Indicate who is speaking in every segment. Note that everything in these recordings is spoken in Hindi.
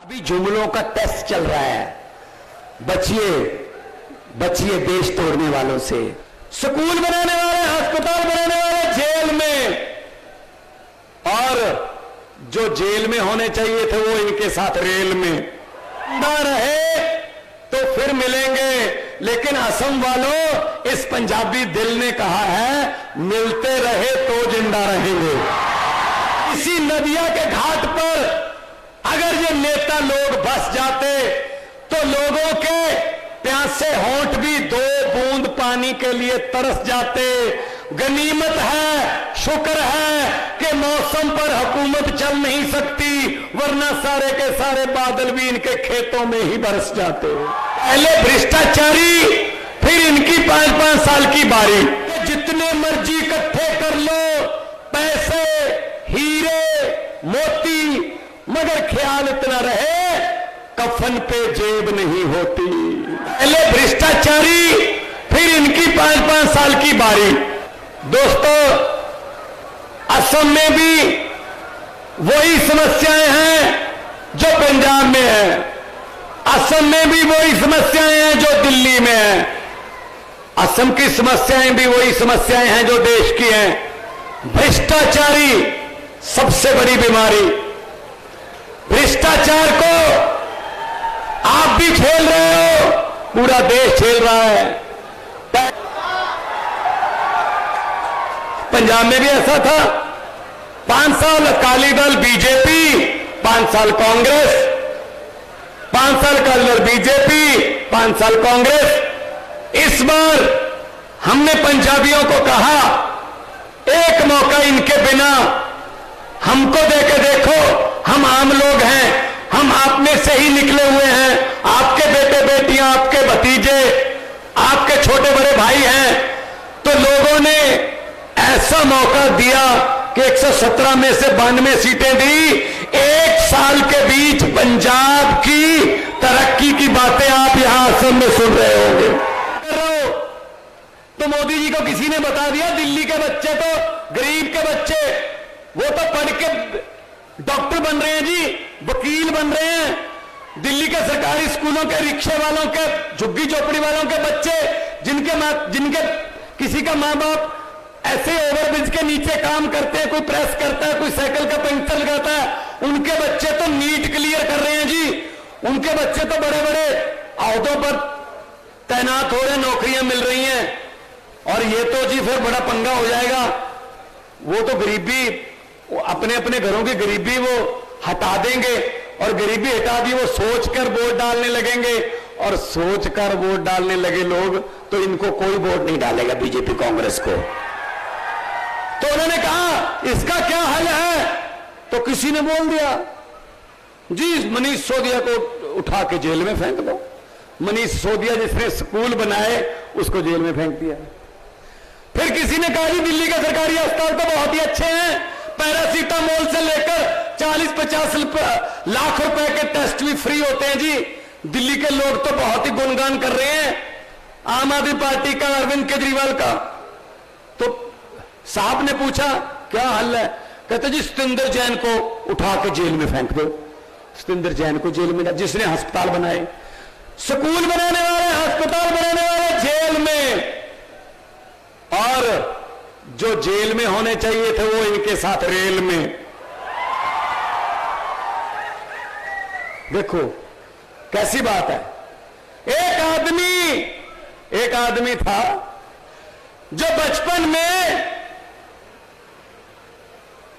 Speaker 1: अभी जुमलों का टेस्ट चल रहा है। बचिए बचिए देश तोड़ने वालों से। स्कूल बनाने वाले, अस्पताल बनाने वाले जेल में, और जो जेल में होने चाहिए थे वो इनके साथ रेल में ना रहे तो फिर मिलेंगे। लेकिन असम वालों, इस पंजाबी दिल ने कहा है मिलते रहे तो जिंदा रहेंगे। इसी नदिया के घाट पर अगर ये नेता लोग बस जाते तो लोगों के प्यासे होंठ भी 2 बूंद पानी के लिए तरस जाते। गनीमत है, शुक्र है कि मौसम पर हुकूमत चल नहीं सकती, वरना सारे के सारे बादल भी इनके खेतों में ही बरस जाते। पहले भ्रष्टाचारी, फिर इनकी 5-5 साल की बारी। जितने मर्जी इकट्ठे कर लो पैसे, हीरे, मोती, मगर ख्याल इतना रहे कफन पे जेब नहीं होती। पहले भ्रष्टाचारी, फिर इनकी 5-5 साल की बारी। दोस्तों, असम में भी वही समस्याएं हैं जो पंजाब में है। असम में भी वही समस्याएं हैं जो दिल्ली में हैं। असम की समस्याएं भी वही समस्याएं हैं जो देश की हैं। भ्रष्टाचारी सबसे बड़ी बीमारी। भ्रष्टाचार को आप भी झेल रहे हो, पूरा देश झेल रहा है। पंजाब में भी ऐसा था। 5 साल अकाली दल बीजेपी, 5 साल कांग्रेस, 5 साल अकाली दल बीजेपी, 5 साल कांग्रेस। इस बार हमने पंजाबियों को कहा एक मौका इनके बिना हमको देके देखो। हम आम लोग हैं, हम आप में से ही निकले हुए हैं। आपके बेटे बेटियां, आपके भतीजे, आपके छोटे बड़े भाई हैं। तो लोगों ने ऐसा मौका दिया कि 117 में से 92 सीटें दी। 1 साल के बीच पंजाब की तरक्की की बातें आप यहां असम में सुन रहे होंगे। तो मोदी जी को किसी ने बता दिया दिल्ली के बच्चे तो, गरीब के बच्चे, वो तो पढ़ के डॉक्टर बन रहे हैं जी, वकील बन रहे हैं। दिल्ली के सरकारी स्कूलों के रिक्शे वालों के, झुग्गी झोपड़ी वालों के बच्चे, जिनके किसी का माँ बाप ऐसे ओवरब्रिज के नीचे काम करते हैं, कोई प्रेस करता है, कोई साइकिल का पंक्चर लगाता है, उनके बच्चे तो नीट क्लियर कर रहे हैं जी। उनके बच्चे तो बड़े बड़े अहदों पर तैनात हो रहे हैं, नौकरियां मिल रही हैं। और ये तो जी फिर बड़ा पंगा हो जाएगा। वो तो गरीबी, अपने अपने घरों की गरीबी वो हटा देंगे, और गरीबी हटा दी वो सोचकर वोट डालने लगेंगे, और सोचकर वोट डालने लगे लोग तो इनको कोई वोट नहीं डालेगा बीजेपी कांग्रेस को। तो उन्होंने कहा इसका क्या हल है? तो किसी ने बोल दिया जी मनीष सिसोदिया को उठा के जेल में फेंक दो। मनीष सिसोदिया जिसने स्कूल बनाए उसको जेल में फेंक दिया। फिर किसी ने कहा जी दिल्ली के सरकारी अस्पताल तो बहुत ही अच्छे हैं, पैरासीटामोल से लेकर 40-50 लाख रुपए के टेस्ट भी फ्री होते हैं जी। दिल्ली के लोग तो बहुत ही गुणगान कर रहे हैं आम आदमी पार्टी का, अरविंद केजरीवाल का। तो साहब ने पूछा क्या हल है? कहते जी सतिंदर जैन को उठा के जेल में फेंक दो। सतिंदर जैन को जेल में, जिसने अस्पताल बनाए, स्कूल बनाने वाले, अस्पताल बनाने वाले जेल में, और जो जेल में होने चाहिए थे वो इनके साथ रेल में। देखो कैसी बात है। एक आदमी था जो बचपन में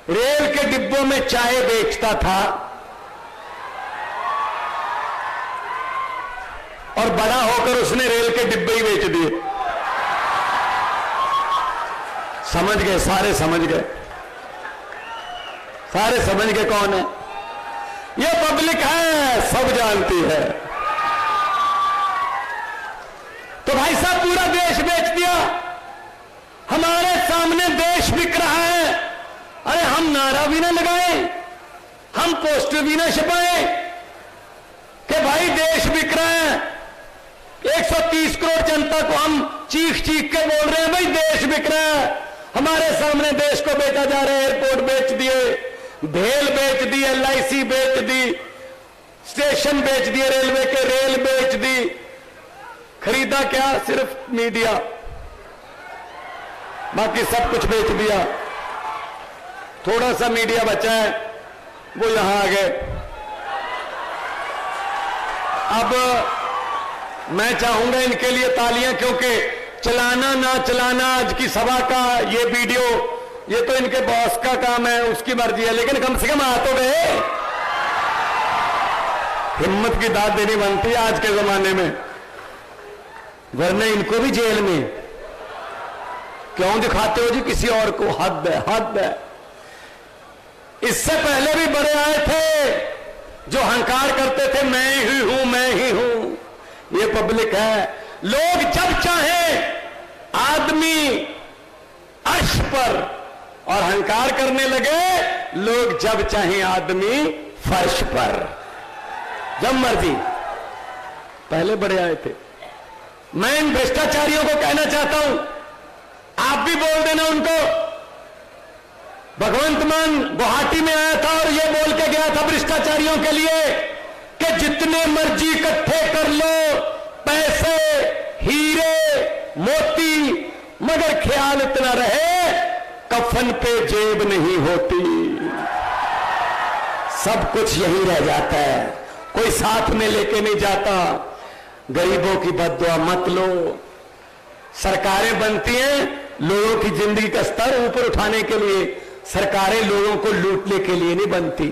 Speaker 1: रेल के डिब्बों में चाय बेचता था, और बड़ा होकर उसने रेल के डिब्बे ही बेच दिए। समझ गए? सारे समझ गए, सारे समझ गए कौन है? ये पब्लिक है, सब जानती है। तो भाई साहब पूरा देश बेच दिया। हमारे सामने देश बिक रहा है। अरे हम नारा भी ना लगाए, हम पोस्टर भी ना छपाए कि भाई देश बिक रहा है। 130 करोड़ जनता को हम चीख चीख के बोल रहे हैं भाई देश बिक रहा है। हमारे सामने देश को बेचा जा रहा है। एयरपोर्ट बेच दिए, भेल बेच दी, LIC बेच दी, स्टेशन बेच दिए रेलवे के, रेल बेच दी, खरीदा क्या? सिर्फ मीडिया, बाकी सब कुछ बेच दिया। थोड़ा सा मीडिया बचा है, वो यहां आ गए। अब मैं चाहूंगा इनके लिए तालियां, क्योंकि चलाना ना चलाना आज की सभा का ये वीडियो, ये तो इनके बॉस का काम है, उसकी मर्जी है, लेकिन कम से कम आ तो गए। हिम्मत की दाद देनी बनती है आज के जमाने में, वरना इनको भी जेल में। क्यों दिखाते हो जी किसी और को? हद है, हद है। इससे पहले भी बड़े आए थे जो अहंकार करते थे, मैं ही हूं, मैं ही हूं। ये पब्लिक है। लोग जब चाहे आदमी अर्श पर, और अहंकार करने लगे लोग जब चाहे आदमी फर्श पर, जब मर्जी। पहले बड़े आए थे। मैं इन भ्रष्टाचारियों को कहना चाहता हूं, आप भी बोल देना उनको। भगवंत मान गुवाहाटी में आया था और यह बोल के गया था भ्रष्टाचारियों के लिए कि जितने मर्जी इकट्ठे कर लो पैसे, हीरे, मोती, मगर ख्याल इतना रहे कफन पे जेब नहीं होती। सब कुछ यही रह जाता है, कोई साथ में लेके नहीं जाता। गरीबों की बद्दुआ मत लो। सरकारें बनती हैं लोगों की जिंदगी का स्तर ऊपर उठाने के लिए, सरकारें लोगों को लूटने के लिए नहीं बनती।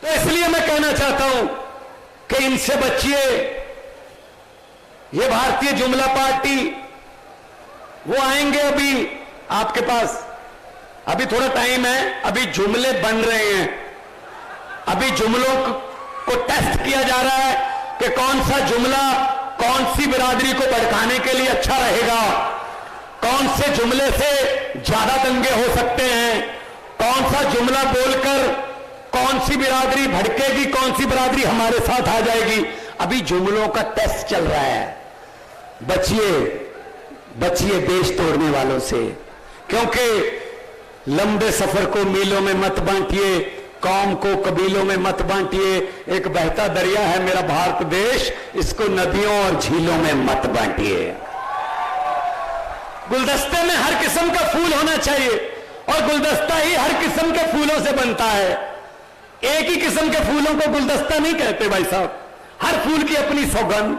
Speaker 1: तो इसलिए मैं कहना चाहता हूं कि इनसे बचिए। ये भारतीय जुमला पार्टी, वो आएंगे अभी आपके पास, अभी थोड़ा टाइम है, अभी जुमले बन रहे हैं, अभी जुमलों को टेस्ट किया जा रहा है कि कौन सा जुमला कौन सी बिरादरी को भड़काने के लिए अच्छा रहेगा, कौन से जुमले से ज्यादा दंगे हो सकते हैं, कौन सा जुमला बोलकर कौन सी बिरादरी भड़केगी, कौन सी बिरादरी हमारे साथ आ जाएगी। अभी जुमलों का टेस्ट चल रहा है। बचिए, बचिए देश तोड़ने वालों से, क्योंकि लंबे सफर को मीलों में मत बांटिए, कौम को कबीलों में मत बांटिए। एक बहता दरिया है मेरा भारत देश, इसको नदियों और झीलों में मत बांटिए। गुलदस्ते में हर किस्म का फूल होना चाहिए, और गुलदस्ता ही हर किस्म के फूलों से बनता है। एक ही किस्म के फूलों को गुलदस्ता नहीं कहते भाई साहब। हर फूल की अपनी सौगंध,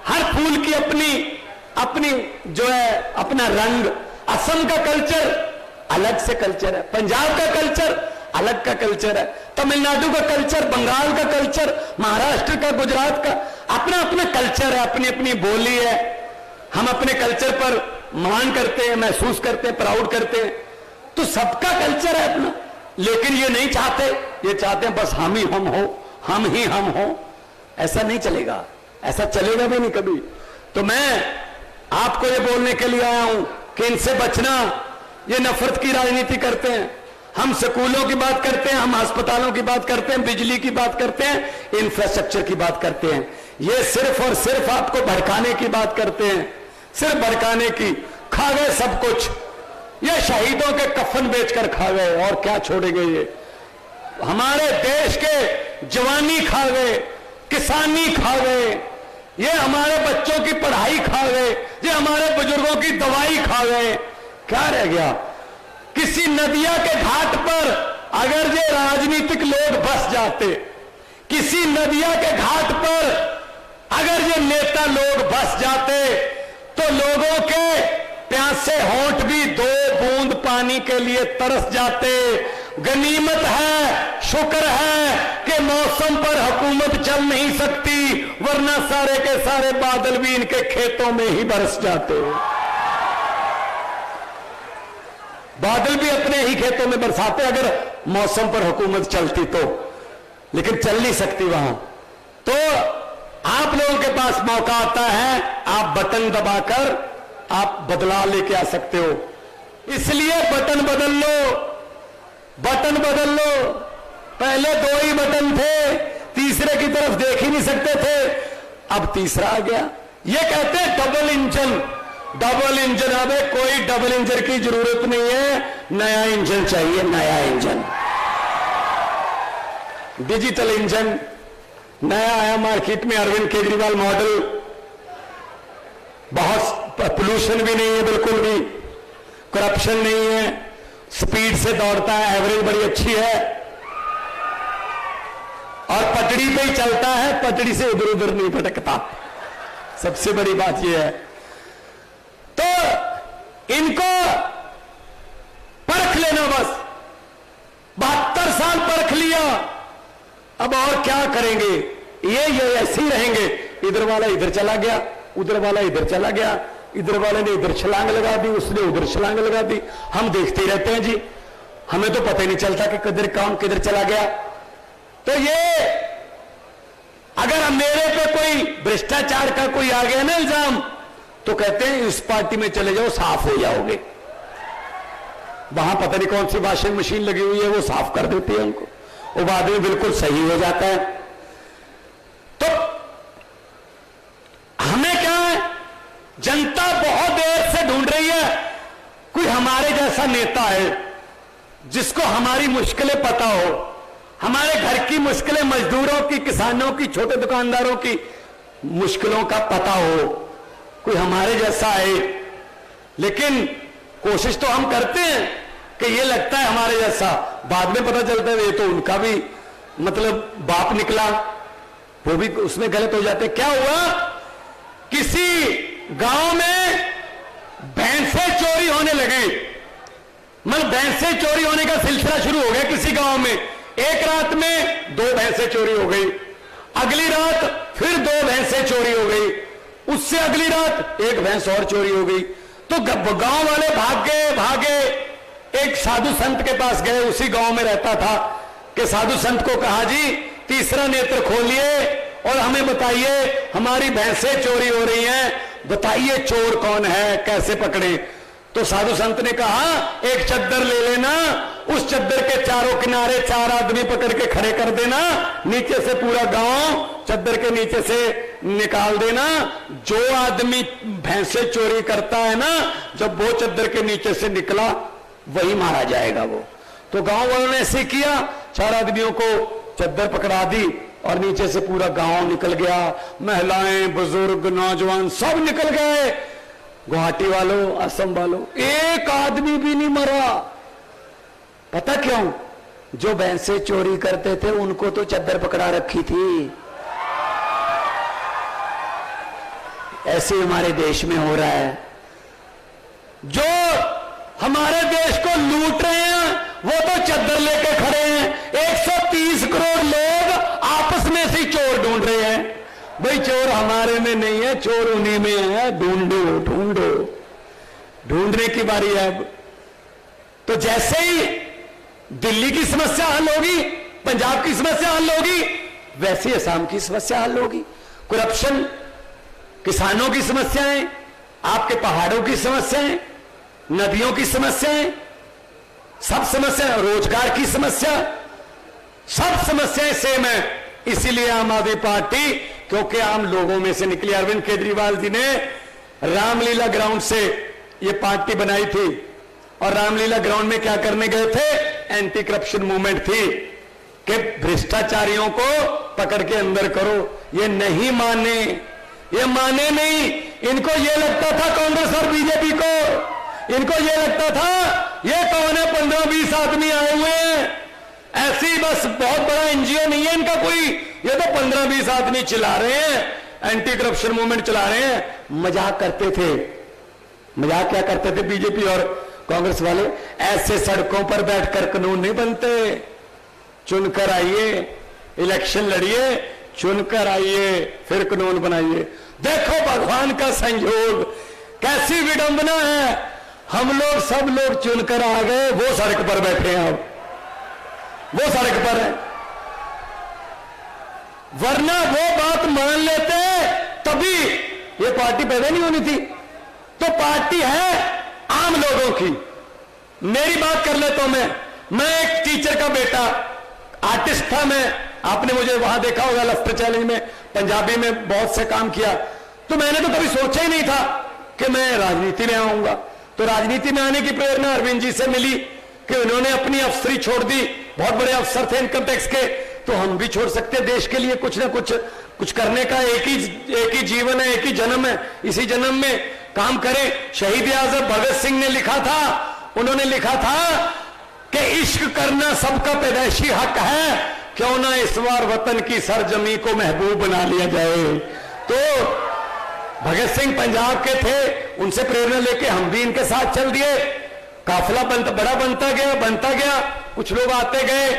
Speaker 1: हर फूल की अपनी जो है अपना रंग। असम का कल्चर अलग से कल्चर है, पंजाब का कल्चर अलग का कल्चर है, तमिलनाडु का कल्चर, बंगाल का कल्चर, महाराष्ट्र का, गुजरात का अपना अपना कल्चर है, अपनी अपनी बोली है। हम अपने कल्चर पर मान करते हैं, महसूस करते हैं, प्राउड करते हैं, तो सबका कल्चर है अपना। लेकिन ये नहीं चाहते, ये चाहते हैं बस हम ही हम हो, हम ही हम हो। ऐसा नहीं चलेगा, ऐसा चलेगा भी नहीं कभी। तो मैं आपको ये बोलने के लिए आया हूं कि इनसे बचना। ये नफरत की राजनीति करते हैं। हम स्कूलों की बात करते हैं, हम अस्पतालों की बात करते हैं, बिजली की बात करते हैं, इंफ्रास्ट्रक्चर की बात करते हैं। ये सिर्फ और सिर्फ आपको भड़काने की बात करते हैं, सिर्फ भड़काने की। खा गए सब कुछ, ये शहीदों के कफन बेचकर खा गए, और क्या छोड़ेंगे ये। हमारे देश के जवानी खा गए, किसानी खा गए, ये हमारे बच्चों की पढ़ाई खा गए, ये हमारे बुजुर्गों की दवाई खा गए। क्या रह गया? किसी नदिया के घाट पर अगर ये राजनीतिक लोग बस जाते, किसी नदिया के घाट पर अगर ये नेता लोग बस जाते, तो लोगों के प्यासे होंठ भी 2 बूंद पानी के लिए तरस जाते। गनीमत है, शुक्र है कि मौसम पर हुकूमत चल नहीं सकती, वरना सारे के सारे बादल भी इनके खेतों में ही बरस जाते। बादल भी अपने ही खेतों में बरसाते अगर मौसम पर हुकूमत चलती तो, लेकिन चल नहीं सकती वहां। तो आप लोगों के पास मौका आता है, आप बटन दबाकर आप बदलाव लेके आ सकते हो। इसलिए बटन बदल लो, बटन बदल लो। पहले 2 ही बटन थे, तीसरे की तरफ देख ही नहीं सकते थे, अब तीसरा आ गया। ये कहते हैं डबल इंजन, डबल इंजन। अब कोई डबल इंजन की जरूरत नहीं है, नया इंजन चाहिए, नया इंजन, डिजिटल इंजन। नया आया मार्केट में अरविंद केजरीवाल मॉडल, बहुत पोल्यूशन भी नहीं है, बिल्कुल भी करप्शन नहीं है, स्पीड से दौड़ता है, एवरेज बड़ी अच्छी है और पटड़ी पे ही चलता है, पटड़ी से इधर उधर नहीं भटकता। सबसे बड़ी बात यह है। तो इनको परख लेना बस, 72 साल परख लिया, अब और क्या करेंगे? ये ऐसे ही रहेंगे। इधर वाला इधर चला गया, उधर वाला इधर चला गया, इधर वाले ने इधर छलांग लगा दी, उसने उधर छलांग लगा दी, हम देखते ही रहते हैं जी, हमें तो पता ही नहीं चलता कि किधर कौन किधर चला गया। तो ये अगर मेरे पे कोई भ्रष्टाचार का कोई आ गया ना इल्जाम, तो कहते हैं इस पार्टी में चले जाओ, साफ हो जाओगे। वहां पता नहीं कौन सी वॉशिंग मशीन लगी हुई है, वो साफ कर देती है उनको, वो बाद में बिल्कुल सही हो जाता है। तो हमें क्या है, जनता बहुत देर से ढूंढ रही है कोई हमारे जैसा नेता है जिसको हमारी मुश्किलें पता हो, हमारे घर की मुश्किलें, मजदूरों की, किसानों की, छोटे दुकानदारों की मुश्किलों का पता हो, कोई हमारे जैसा है। लेकिन कोशिश तो हम करते हैं कि ये लगता है हमारे जैसा, बाद में पता चलता है ये तो उनका भी मतलब बाप निकला, वो भी उसमें गलत हो जाते। क्या हुआ, किसी गांव में भैंसें चोरी होने लगी, मतलब भैंसें चोरी होने का सिलसिला शुरू हो गया किसी गांव में। एक रात में 2 भैंसें चोरी हो गई, अगली रात फिर 2 भैंसें चोरी हो गई, उससे अगली रात 1 भैंस और चोरी हो गई। तो गांव वाले भागे एक साधु संत के पास गए, उसी गांव में रहता था, कि साधु संत को कहा जी तीसरा नेत्र खोलिए और हमें बताइए हमारी भैंसें चोरी हो रही हैं, बताइए चोर कौन है, कैसे पकड़े। तो साधु संत ने कहा एक चद्दर ले लेना, उस चद्दर के चारों किनारे 4 आदमी पकड़ के खड़े कर देना, नीचे से पूरा गांव चद्दर के नीचे से निकाल देना, जो आदमी भैंसे चोरी करता है ना, जब वो चद्दर के नीचे से निकला वही मारा जाएगा वो। तो गांव वालों ने ऐसे किया, 4 आदमियों को चद्दर पकड़ा दी और नीचे से पूरा गांव निकल गया, महिलाएं, बुजुर्ग, नौजवान सब निकल गए। गुवाहाटी वालों, असम वालों, एक आदमी भी नहीं मरा। पता क्यों? जो भैंसे चोरी करते थे उनको तो चद्दर पकड़ा रखी थी। ऐसे हमारे देश में हो रहा है। जो हमारे देश को लूट रहे हैं वो तो चद्दर लेके खड़े हैं। 130 करोड़ लोग आपस में से चोर ढूंढ रहे हैं। भाई चोर हमारे में नहीं है, चोर उन्हीं में है, ढूंढो ढूंढो, ढूंढने की बारी है अब। तो जैसे ही दिल्ली की समस्या हल होगी, पंजाब की समस्या हल होगी, वैसे ही असम की समस्या हल होगी। करप्शन, किसानों की समस्याएं, आपके पहाड़ों की समस्याएं, नदियों की समस्याएं, सब समस्या, रोजगार की समस्या, सब समस्याएं सेम है। इसीलिए आम आदमी पार्टी, क्योंकि आम लोगों में से निकली, अरविंद केजरीवाल जी ने रामलीला ग्राउंड से ये पार्टी बनाई थी और रामलीला ग्राउंड में क्या करने गए थे? एंटी करप्शन मूवमेंट थी कि भ्रष्टाचारियों को पकड़ के अंदर करो। ये नहीं माने, ये माने नहीं। इनको ये लगता था कांग्रेस और बीजेपी को, इनको ये लगता था ये कौन है, 15-20 आदमी आए हुए हैं, ऐसी बस बहुत बड़ा एनजीओ नहीं है इनका कोई, ये तो 15-20 आदमी चला रहे हैं, एंटी करप्शन मूवमेंट चला रहे हैं। मजाक करते थे। मजाक क्या करते थे बीजेपी और कांग्रेस वाले? ऐसे सड़कों पर बैठकर कानून नहीं बनते, चुनकर आइए, इलेक्शन लड़िए, चुनकर आइए, फिर कानून बनाइए। देखो भगवान का संयोग, कैसी विडंबना है। हम लोग सब लोग चुनकर आ गए, वो सड़क पर बैठे हैं, अब वो सड़क पर है। वरना वो बात मान लेते तभी ये पार्टी पैदा नहीं होनी थी। तो पार्टी है आम लोगों की। मेरी बात कर लेता हूं मैं एक टीचर का बेटा, आर्टिस्ट था मैं, आपने मुझे वहां देखा होगा लफ्टर चैलेंज में, पंजाबी में बहुत से काम किया। तो मैंने तो कभी सोचा ही नहीं था कि मैं राजनीति में आऊंगा। तो राजनीति में आने की प्रेरणा अरविंद जी से मिली कि उन्होंने अपनी अफसरी छोड़ दी, बहुत बड़े अफसर थे इनकम टैक्स के, तो हम भी छोड़ सकते हैं देश के लिए कुछ ना कुछ करने का। एक ही जीवन है, एक ही जन्म है, इसी जन्म में काम करें। शहीद आजम भगत सिंह ने लिखा था, उन्होंने लिखा था कि इश्क करना सबका पैदाइशी हक है, क्यों ना इस बार वतन की सरजमी को महबूब बना लिया जाए। तो भगत सिंह पंजाब के थे, उनसे प्रेरणा लेके हम भी इनके साथ चल दिए। काफिला बड़ा बनता गया। कुछ लोग आते गए,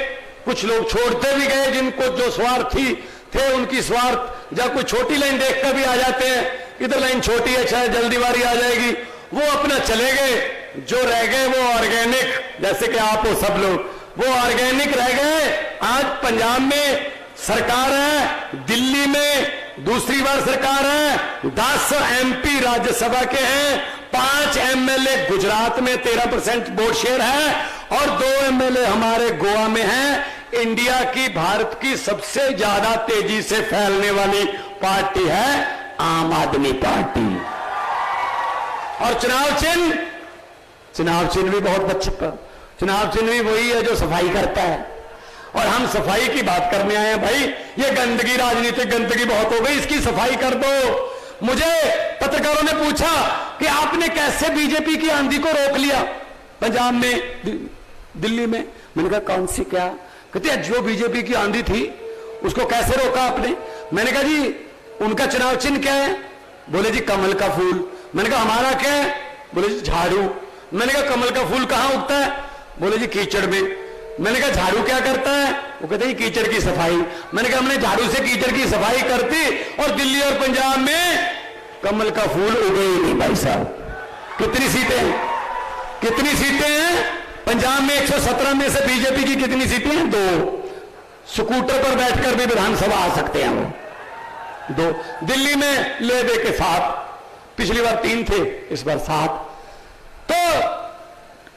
Speaker 1: कुछ लोग छोड़ते भी गए, जिनको जो स्वार्थी थे उनकी स्वार्थ, जब कोई छोटी लाइन देखकर भी आ जाते हैं, इधर लाइन छोटी है शायद जल्दी बारी आ जाएगी, वो अपना चले गए। जो रह गए वो ऑर्गेनिक, जैसे कि आप हो सब लोग, वो ऑर्गेनिक रह गए। आज पंजाब में सरकार है, दिल्ली में दूसरी बार सरकार है, 10 MP राज्यसभा के हैं, 5 MLA गुजरात में 13% वोट शेयर है, और 2 MLA हमारे गोवा में हैं। इंडिया की, भारत की सबसे ज्यादा तेजी से फैलने वाली पार्टी है आम आदमी पार्टी। और चुनाव चिन्ह भी बहुत अच्छा, चुनाव चिन्ह भी वही है जो सफाई करता है। और हम सफाई की बात करने आए हैं भाई। ये गंदगी, राजनीतिक गंदगी बहुत हो गई, इसकी सफाई कर दो। मुझे पत्रकारों ने पूछा कि आपने कैसे बीजेपी की आंधी को रोक लिया पंजाब में, दिल्ली में। मैंने कहा कौन सी, क्या? कहते हैं जो बीजेपी की आंधी थी उसको कैसे रोका आपने? मैंने कहा जी उनका चुनाव चिन्ह क्या है? बोले जी कमल का फूल। मैंने कहा हमारा क्या है? बोले जी झाड़ू। मैंने कहा कमल का फूल कहां उगता है? बोले जी कीचड़ में। मैंने कहा झाड़ू क्या करता है? वो कहते हैं कीचड़ की सफाई। मैंने कहा हमने झाड़ू से कीचड़ की सफाई करती और दिल्ली और पंजाब में कमल का फूल उगे ही नहीं भाई साहब। कितनी सीटें हैं पंजाब में? 117 में से बीजेपी की कितनी सीटें हैं? 2। स्कूटर पर बैठकर भी विधानसभा आ सकते हैं वो 2। दिल्ली में ले दे के 7, पिछली बार 3 थे, इस बार 7। तो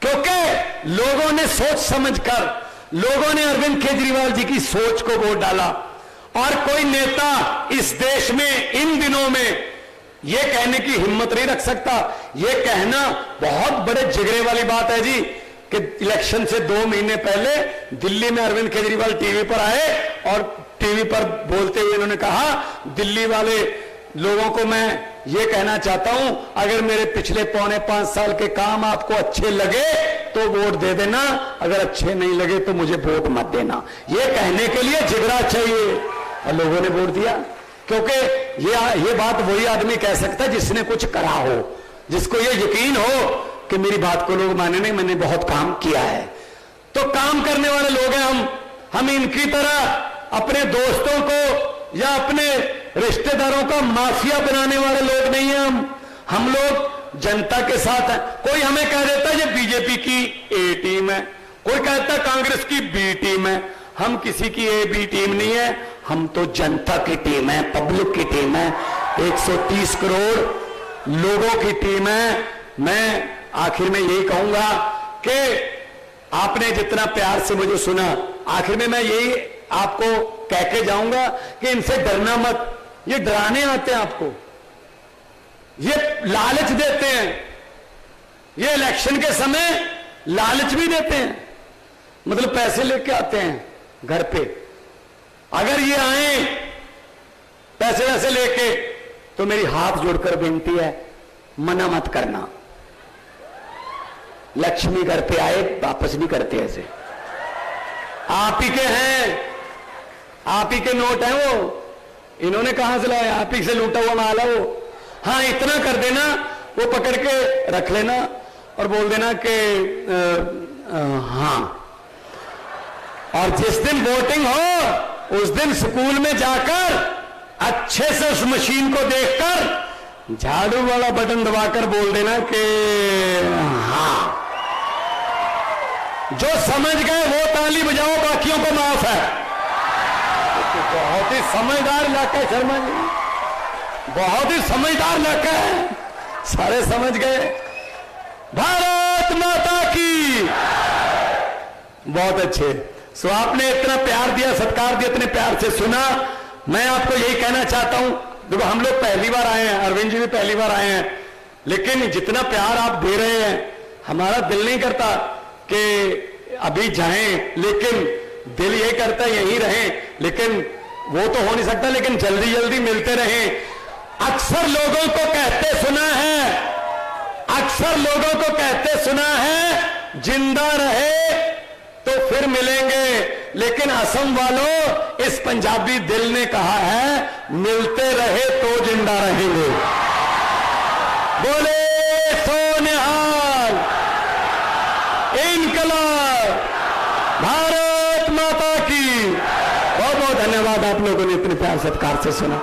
Speaker 1: क्योंकि लोगों ने सोच समझकर, लोगों ने अरविंद केजरीवाल जी की सोच को वोट डाला। और कोई नेता इस देश में इन दिनों में यह कहने की हिम्मत नहीं रख सकता। यह कहना बहुत बड़े जिगरे वाली बात है जी कि इलेक्शन से 2 महीने पहले दिल्ली में अरविंद केजरीवाल टीवी पर आए और टीवी पर बोलते हुए उन्होंने कहा, दिल्ली वाले लोगों को मैं ये कहना चाहता हूं, अगर मेरे पिछले 4.25 साल के काम आपको अच्छे लगे तो वोट दे देना, अगर अच्छे नहीं लगे तो मुझे वोट मत देना। ये कहने के लिए जिगरा चाहिए, और लोगों ने वोट दिया। क्योंकि ये बात वही आदमी कह सकता है जिसने कुछ करा हो, जिसको ये यकीन हो कि मेरी बात को लोग माने नहीं, मैंने बहुत काम किया है। तो काम करने वाले लोग हैं हम इनकी तरह अपने दोस्तों को या अपने रिश्तेदारों का माफिया बनाने वाले लोग नहीं हैं हम लोग जनता के साथ हैं। कोई हमें कह देता है ये बीजेपी की A टीम है, कोई कहता है कांग्रेस की B टीम है। हम किसी की A B टीम नहीं है, हम तो जनता की टीम है, पब्लिक की टीम है, 130 करोड़ लोगों की टीम है। मैं आखिर में यही कहूंगा कि आपने जितना प्यार से मुझे सुना, आखिर में मैं यही आपको कह के जाऊंगा कि इनसे डरना मत। ये डराने आते हैं आपको, ये लालच देते हैं, ये इलेक्शन के समय लालच भी देते हैं, मतलब पैसे लेके आते हैं घर पे। अगर ये आए पैसे वैसे लेके तो मेरी हाथ जोड़कर विनती है, मना मत करना। लक्ष्मी घर पे आए वापस नहीं करते ऐसे। आप ही के हैं, आप ही के नोट हैं वो, इन्होंने कहां से लाया? आप ही से लूटा हुआ माल है वो। हाँ इतना कर देना, वो पकड़ के रख लेना और बोल देना कि हाँ। और जिस दिन वोटिंग हो उस दिन स्कूल में जाकर अच्छे से उस मशीन को देखकर झाड़ू वाला बटन दबाकर बोल देना कि हाँ। जो समझ गए वो ताली बजाओ, बाकियों को माफ है। बहुत ही समझदार इलाका है शर्मा जी, बहुत ही समझदार इलाका है, सारे समझ गए। भारत माता की। बहुत अच्छे। सो आपने इतना प्यार दिया, सत्कार दिया, इतने प्यार से सुना। मैं आपको यही कहना चाहता हूं, देखो हम लोग पहली बार आए हैं, अरविंद जी भी पहली बार आए हैं, लेकिन जितना प्यार आप दे रहे हैं हमारा दिल नहीं करता कि अभी जाएं, लेकिन दिल ये करता है यहीं रहें, लेकिन वो तो हो नहीं सकता, लेकिन जल्दी जल्दी मिलते रहें। अक्सर लोगों को कहते सुना है, अक्सर लोगों को कहते सुना है, जिंदा रहे तो फिर मिलेंगे, लेकिन असम वालों, इस पंजाबी दिल ने कहा है, मिलते रहे तो जिंदा रहेंगे। बोले सो निहाल, इनकलाब, भारत माता की। बहुत बहुत धन्यवाद, आप लोगों ने इतने प्यार सत्कार से सुना।